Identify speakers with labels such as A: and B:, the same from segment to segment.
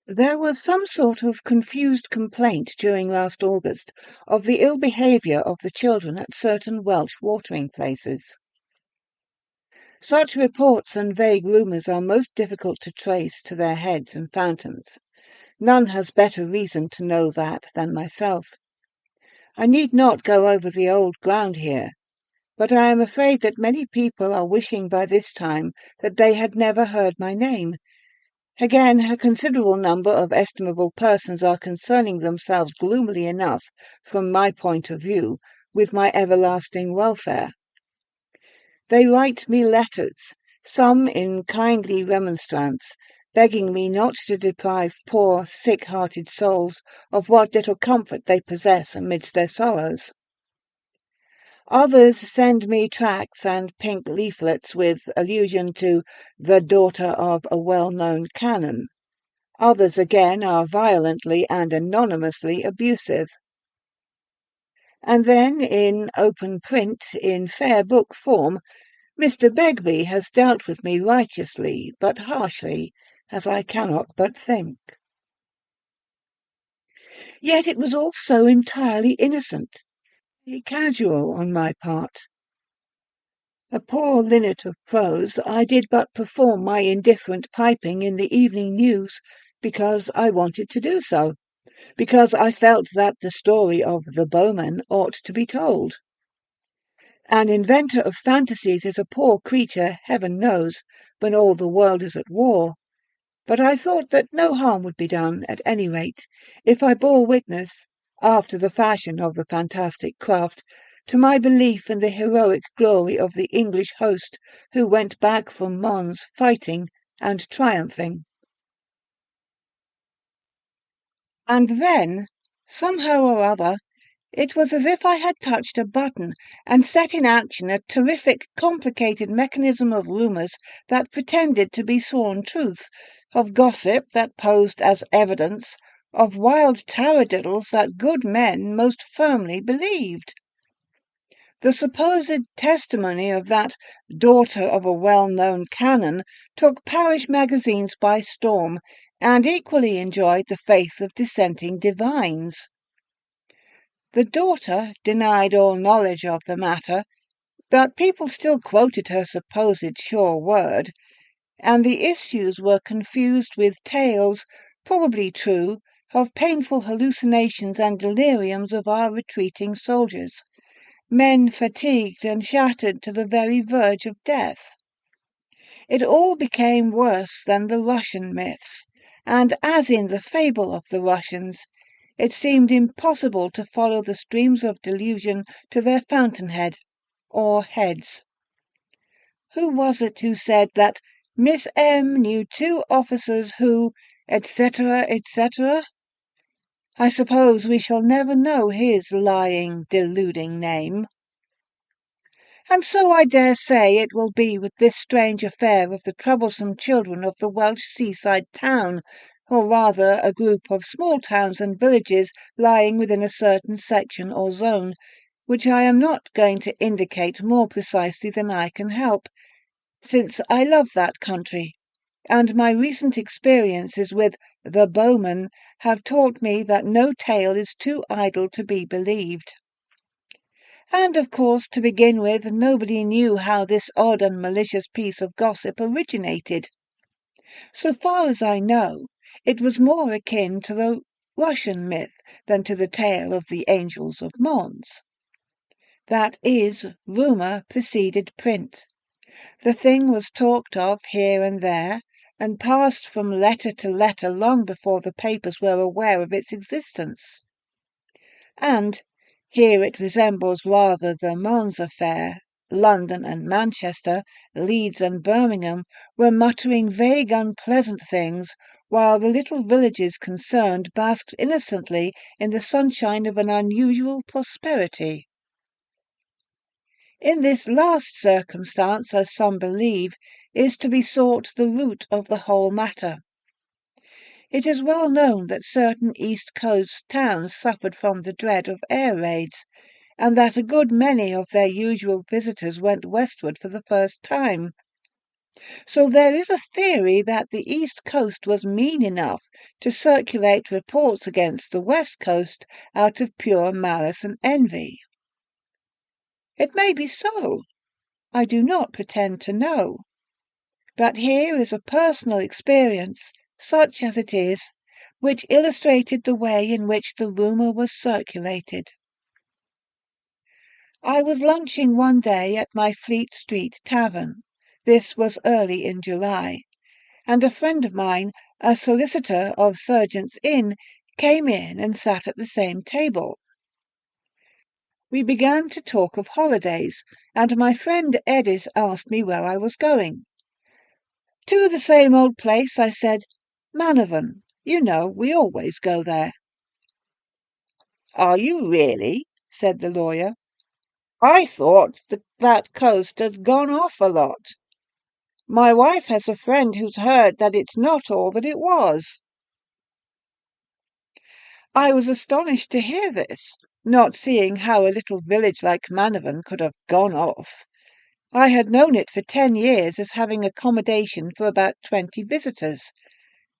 A: There was some sort of confused complaint during last August of the ill behaviour of the children at certain Welsh watering places. Such reports and vague rumours are most difficult to trace to their heads and fountains. None has better reason to know that than myself. I need not go over the old ground here, but I am afraid that many people are wishing by this time that they had never heard my name. Again, a considerable number of estimable persons are concerning themselves gloomily enough, from my point of view, with my everlasting welfare. They write me letters, some in kindly remonstrance, begging me not to deprive poor, sick-hearted souls of what little comfort they possess amidst their sorrows. Others send me tracts and pink leaflets with allusion to the daughter of a well-known canon. Others again are violently and anonymously abusive. And then, in open print, in fair book form, Mr. Begbie has dealt with me righteously, but harshly, as I cannot but think. Yet it was all so entirely innocent, casual on my part. A poor linnet of prose, I did but perform my indifferent piping in the evening news because I wanted to do so, because I felt that the story of the bowman ought to be told. An inventor of fantasies is a poor creature, heaven knows, when all the world is at war. But I thought that no harm would be done, at any rate, if I bore witness, after the fashion of the fantastic craft, to my belief in the heroic glory of the English host who went back from Mons fighting and triumphing. And then, somehow or other, it was as if I had touched a button and set in action a terrific, complicated mechanism of rumours that pretended to be sworn truth, of gossip that posed as evidence, of wild taradiddles that good men most firmly believed. The supposed testimony of that daughter of a well-known canon took parish magazines by storm, and equally enjoyed the faith of dissenting divines. The daughter denied all knowledge of the matter, but people still quoted her supposed sure word, and the issues were confused with tales, probably true, of painful hallucinations and deliriums of our retreating soldiers, men fatigued and shattered to the very verge of death. It all became worse than the Russian myths, and as in the fable of the Russians, it seemed impossible to follow the streams of delusion to their fountainhead, or heads. Who was it who said that Miss M. knew two officers who, etc., etc.? I suppose we shall never know his lying, deluding name. And so I dare say it will be with this strange affair of the troublesome children of the Welsh seaside town, or rather a group of small towns and villages lying within a certain section or zone, which I am not going to indicate more precisely than I can help, since I love that country, and my recent experiences with the bowman have taught me that no tale is too idle to be believed. And, of course, to begin with, nobody knew how this odd and malicious piece of gossip originated. So far as I know, it was more akin to the Russian myth than to the tale of the angels of Mons. That is, rumour preceded print. The thing was talked of here and there, and passed from letter to letter long before the papers were aware of its existence. And here it resembles rather the Mons affair. London and Manchester, Leeds and Birmingham were muttering vague, unpleasant things, while the little villages concerned basked innocently in the sunshine of an unusual prosperity. In this last circumstance, as some believe, is to be sought the root of the whole matter. It is well known that certain East Coast towns suffered from the dread of air raids, and that a good many of their usual visitors went westward for the first time. So there is a theory that the East Coast was mean enough to circulate reports against the West Coast out of pure malice and envy. It may be so. I do not pretend to know. But here is a personal experience, such as it is, which illustrated the way in which the rumour was circulated. I was lunching one day at my Fleet Street tavern. This was early in July, and a friend of mine, a solicitor of Sergeant's Inn, came in and sat at the same table. We began to talk of holidays, and my friend Edis asked me where I was going. To the same old place, I said. Manavan. You know, we always go there. Are you really? Said the lawyer. I thought that coast had gone off a lot. My wife has a friend who's heard that it's not all that it was. I was astonished to hear this, not seeing how a little village like Manavan could have gone off. I had known it for 10 years as having accommodation for about 20 visitors,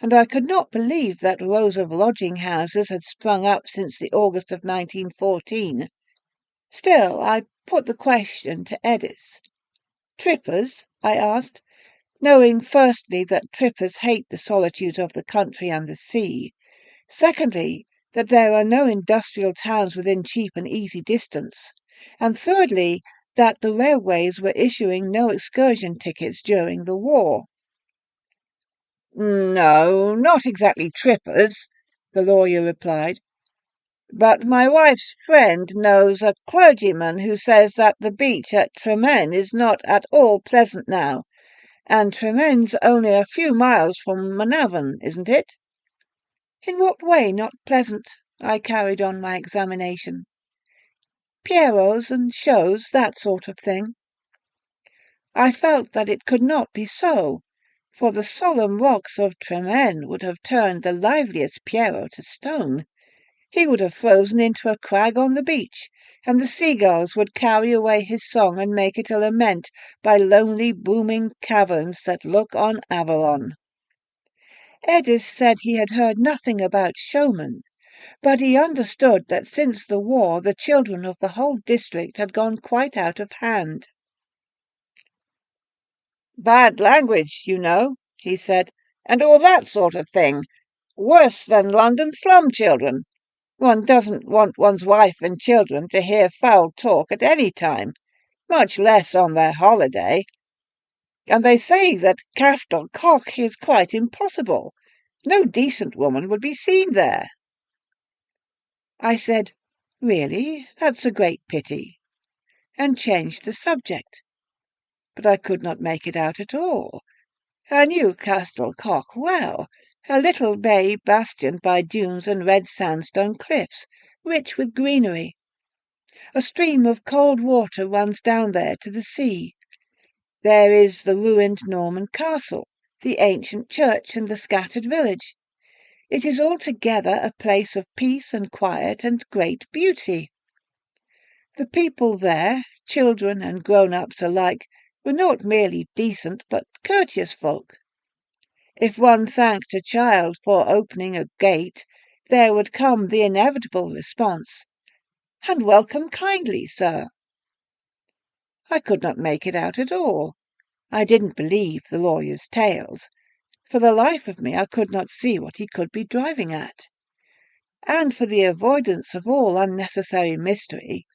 A: and I could not believe that rows of lodging-houses had sprung up since the August of 1914. Still, I put the question to Edis. Trippers? I asked, knowing firstly that trippers hate the solitude of the country and the sea, secondly that there are no industrial towns within cheap and easy distance, and thirdly that the railways were issuing no excursion tickets during the war. No, not exactly trippers, the lawyer replied, but my wife's friend knows a clergyman who says that the beach at Tremen is not at all pleasant now, and Tremen's only a few miles from Manavan, isn't it? In what way not pleasant? I carried on my examination. Pierrots and shows, that sort of thing. I felt that it could not be so, for the solemn rocks of Tremen would have turned the liveliest Pierrot to stone. He would have frozen into a crag on the beach, and the seagulls would carry away his song and make it a lament by lonely booming caverns that look on Avalon. Edis said he had heard nothing about showmen, but he understood that since the war the children of the whole district had gone quite out of hand. Bad language, you know, he said, and all that sort of thing. Worse than London slum children. One doesn't want one's wife and children to hear foul talk at any time, much less on their holiday. And they say that Castle Cock is quite impossible. No decent woman would be seen there. I said, Really, that's a great pity, and changed the subject. But I could not make it out at all. I knew Castle Cock well, a little bay bastioned by dunes and red sandstone cliffs, rich with greenery. A stream of cold water runs down there to the sea. There is the ruined Norman castle, the ancient church, and the scattered village. It is altogether a place of peace and quiet and great beauty. The people there, children and grown-ups alike, were not merely decent but courteous folk. If one thanked a child for opening a gate, there would come the inevitable response, "And welcome kindly, sir." I could not make it out at all. I didn't believe the lawyer's tales. For the life of me I could not see what he could be driving at. And for the avoidance of all unnecessary mystery,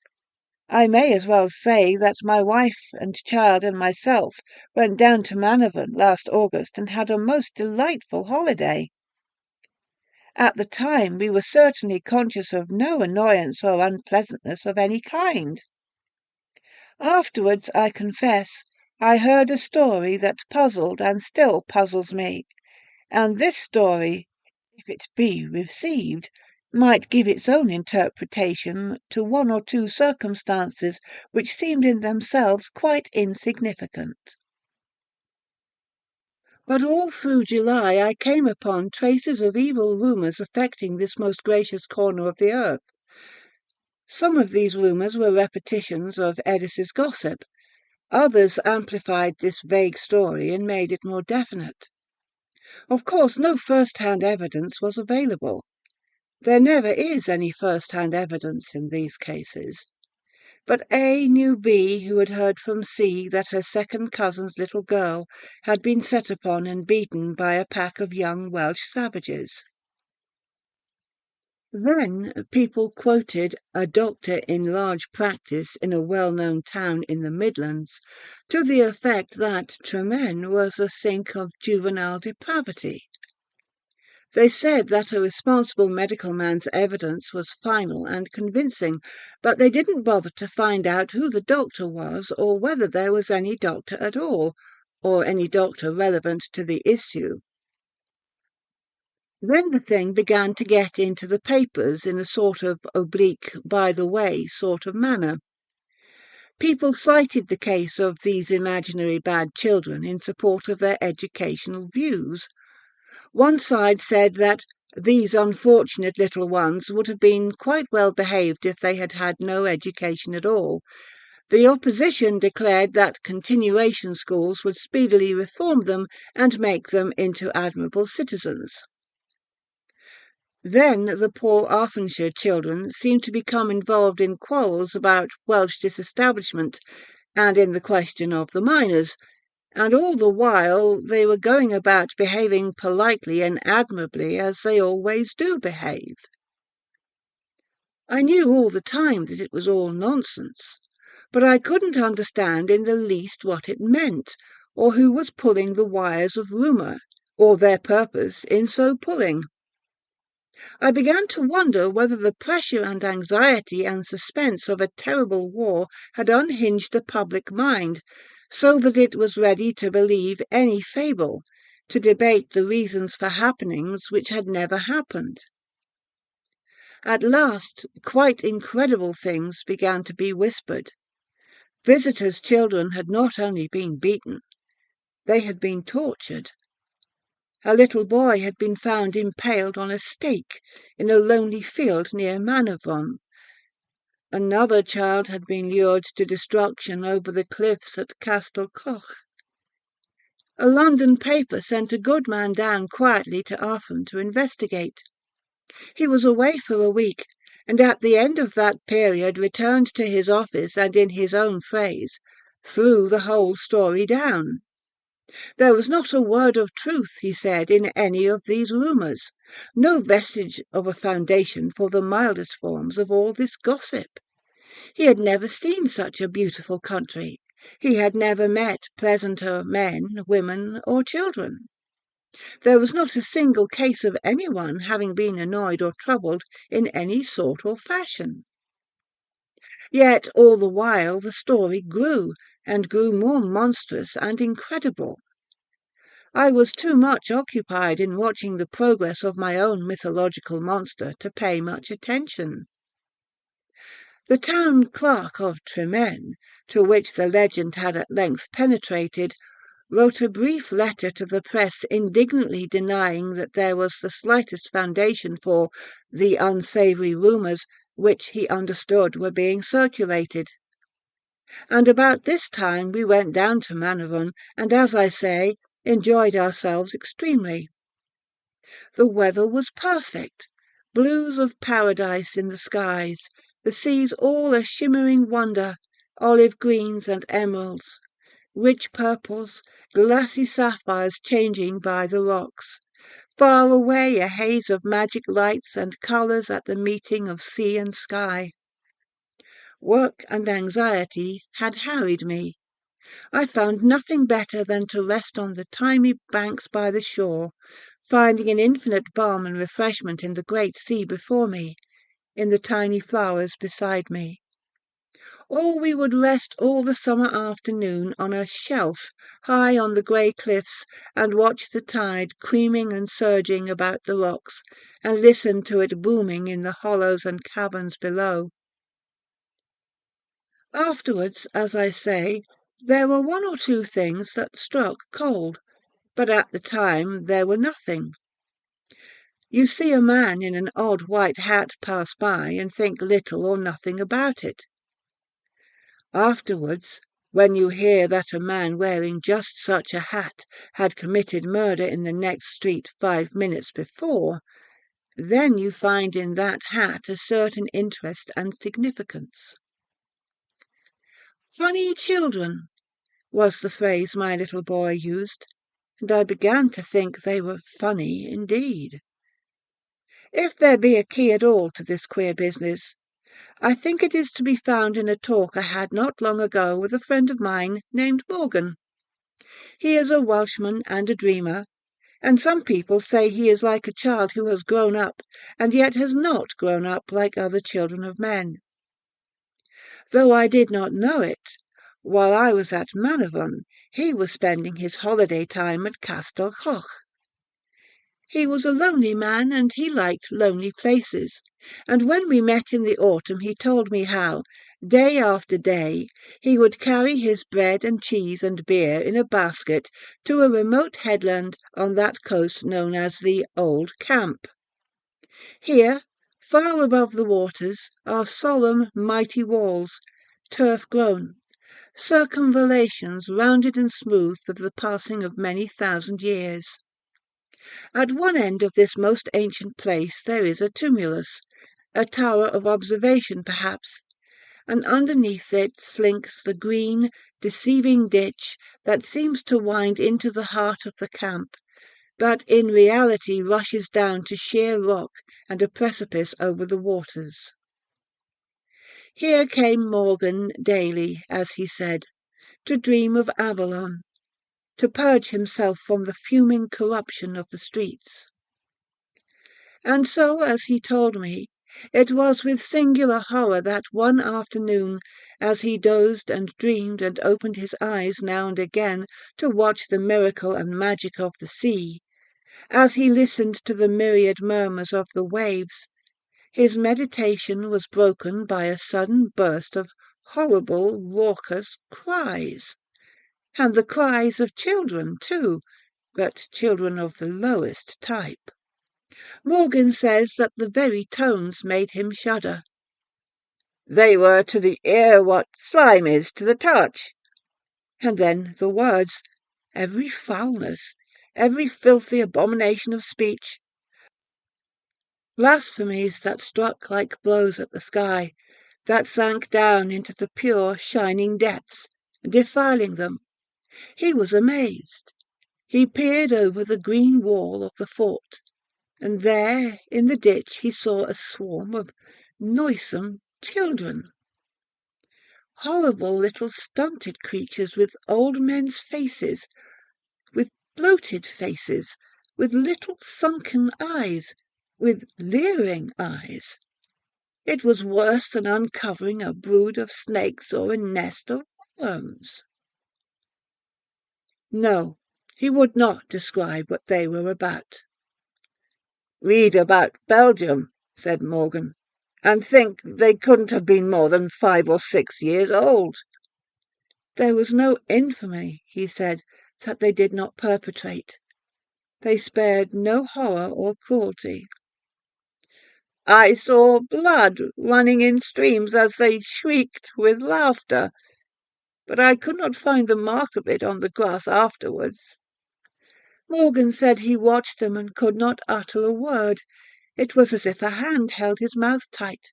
A: I may as well say that my wife and child and myself went down to Manavan last August and had a most delightful holiday. At the time we were certainly conscious of no annoyance or unpleasantness of any kind. Afterwards, I confess, I heard a story that puzzled and still puzzles me, and this story, if it be received, might give its own interpretation to one or two circumstances which seemed in themselves quite insignificant. But all through July I came upon traces of evil rumours affecting this most gracious corner of the earth. Some of these rumours were repetitions of Edis's gossip, Others amplified this vague story and made it more definite. Of course, no first-hand evidence was available. There never is any first-hand evidence in these cases. But A knew B, who had heard from C that her second cousin's little girl had been set upon and beaten by a pack of young Welsh savages. Then people quoted a doctor in large practice in a well-known town in the Midlands to the effect that Tremen was a sink of juvenile depravity. They said that a responsible medical man's evidence was final and convincing, but they didn't bother to find out who the doctor was or whether there was any doctor at all, or any doctor relevant to the issue. Then the thing began to get into the papers in a sort of oblique, by-the-way sort of manner. People cited the case of these imaginary bad children in support of their educational views. One side said that these unfortunate little ones would have been quite well behaved if they had had no education at all. The opposition declared that continuation schools would speedily reform them and make them into admirable citizens. Then the poor Arthurshire children seemed to become involved in quarrels about Welsh disestablishment and in the question of the miners, and all the while they were going about behaving politely and admirably as they always do behave. I knew all the time that it was all nonsense, but I couldn't understand in the least what it meant, or who was pulling the wires of rumour, or their purpose in so pulling. I began to wonder whether the pressure and anxiety and suspense of a terrible war had unhinged the public mind, so that it was ready to believe any fable, to debate the reasons for happenings which had never happened. At last, quite incredible things began to be whispered. Visitors' children had not only been beaten, they had been tortured. A little boy had been found impaled on a stake in a lonely field near Machen. Another child had been lured to destruction over the cliffs at Castle Coch. A London paper sent a good man down quietly to Aachen to investigate. He was away for a week, and at the end of that period returned to his office and, in his own phrase, threw the whole story down. There was not a word of truth, he said, in any of these rumours, no vestige of a foundation for the mildest forms of all this gossip. He had never seen such a beautiful country. He had never met pleasanter men, women, or children. There was not a single case of anyone having been annoyed or troubled in any sort or fashion. Yet all the while the story grew, and grew more monstrous and incredible. I was too much occupied in watching the progress of my own mythological monster to pay much attention. The town clerk of Tremen, to which the legend had at length penetrated, wrote a brief letter to the press indignantly denying that there was the slightest foundation for the unsavoury rumours which he understood were being circulated. And about this time we went down to Machen, and, as I say, enjoyed ourselves extremely. The weather was perfect, blues of paradise in the skies, the seas all a shimmering wonder, olive greens and emeralds, rich purples, glassy sapphires changing by the rocks. Far away a haze of magic lights and colours at the meeting of sea and sky. Work and anxiety had harried me. I found nothing better than to rest on the thymy banks by the shore, finding an infinite balm and refreshment in the great sea before me, in the tiny flowers beside me. Or we would rest all the summer afternoon on a shelf high on the grey cliffs and watch the tide creaming and surging about the rocks, and listen to it booming in the hollows and caverns below. Afterwards, as I say, there were one or two things that struck cold, but at the time there were nothing. You see a man in an odd white hat pass by and think little or nothing about it. Afterwards, When you hear that a man wearing just such a hat had committed murder in the next street 5 minutes before, then you find in that hat a certain interest and significance. "Funny children" was the phrase my little boy used, and I began to think they were funny indeed. If there be a key at all to this queer business, I think it is to be found in a talk I had not long ago with a friend of mine named Morgan. He is a Welshman and a dreamer, and some people say he is like a child who has grown up, and yet has not grown up like other children of men. Though I did not know it, while I was at Manavan, he was spending his holiday time at Castell Coch. He was a lonely man, and he liked lonely places, and when we met in the autumn he told me how, day after day, he would carry his bread and cheese and beer in a basket to a remote headland on that coast known as the Old Camp. Here, far above the waters, are solemn, mighty walls, turf-grown, circumvallations rounded and smooth with the passing of many thousand years. At one end of this most ancient place there is a tumulus, a tower of observation perhaps, and underneath it slinks the green, deceiving ditch that seems to wind into the heart of the camp, but in reality rushes down to sheer rock and a precipice over the waters. Here came Morgan daily, as he said, to dream of Avalon, to purge himself from the fuming corruption of the streets. And so, as he told me, it was with singular horror that one afternoon, as he dozed and dreamed and opened his eyes now and again to watch the miracle and magic of the sea, as he listened to the myriad murmurs of the waves, his meditation was broken by a sudden burst of horrible, raucous cries, and the cries of children, too, but children of the lowest type. Morgan says that the very tones made him shudder. They were to the ear what slime is to the touch. And then the words, every foulness, every filthy abomination of speech, blasphemies that struck like blows at the sky, that sank down into the pure, shining depths, defiling them. He was amazed. He peered over the green wall of the fort, and there in the ditch he saw a swarm of noisome children. Horrible little stunted creatures with old men's faces, with bloated faces, with little sunken eyes, with leering eyes. It was worse than uncovering a brood of snakes or a nest of worms. No, he would not describe what they were about. Read about Belgium, said Morgan, and think they couldn't have been more than 5 or 6 years old. There was no infamy, he said, that they did not perpetrate. They spared no horror or cruelty. I saw blood running in streams as they shrieked with laughter, but I could not find the mark of it on the grass afterwards. Morgan said he watched them and could not utter a word. It was as if a hand held his mouth tight.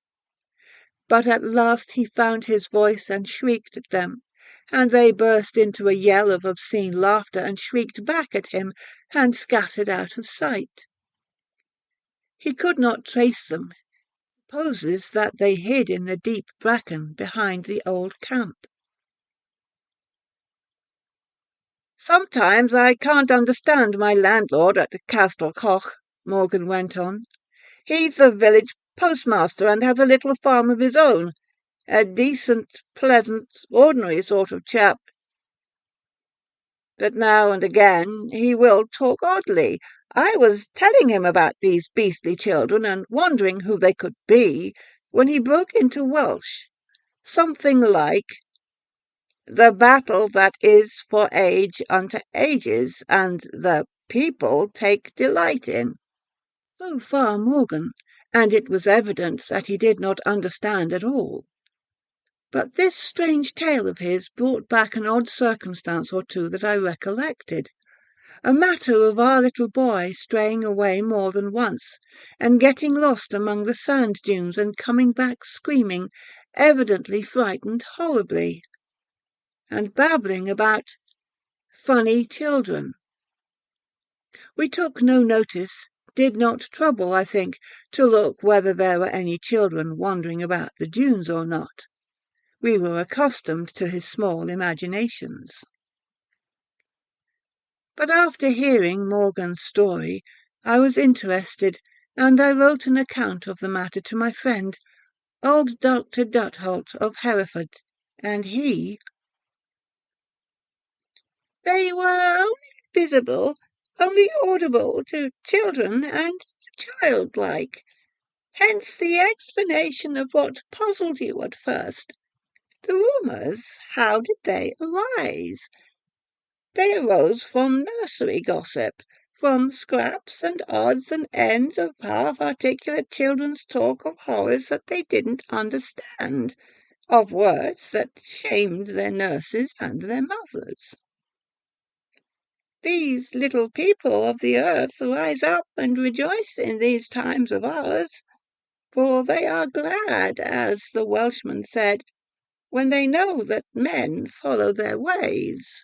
A: But at last he found his voice and shrieked at them, and they burst into a yell of obscene laughter and shrieked back at him and scattered out of sight. He could not trace them. He supposes that they hid in the deep bracken behind the old camp. Sometimes I can't understand my landlord at the Castle Coch, Morgan went on. He's the village postmaster and has a little farm of his own. A decent, pleasant, ordinary sort of chap. But now and again he will talk oddly. I was telling him about these beastly children and wondering who they could be, when he broke into Welsh. Something like, the battle that is for age unto ages, and the people take delight in. So far Morgan, and it was evident that he did not understand at all. But this strange tale of his brought back an odd circumstance or two that I recollected. A matter of our little boy straying away more than once, and getting lost among the sand dunes and coming back screaming, evidently frightened horribly, and babbling about funny children. We took no notice, did not trouble, I think, to look whether there were any children wandering about the dunes or not. We were accustomed to his small imaginations. But after hearing Morgan's story, I was interested, and I wrote an account of the matter to my friend, old Dr. Duttholt of Hereford, and he— "They were only visible, only audible to children and childlike. Hence the explanation of what puzzled you at first. The rumours, how did they arise? They arose from nursery gossip, from scraps and odds and ends of half-articulate children's talk of horrors that they didn't understand, of words that shamed their nurses and their mothers. These little people of the earth rise up and rejoice in these times of ours, for they are glad, as the Welshman said, when they know that men follow their ways."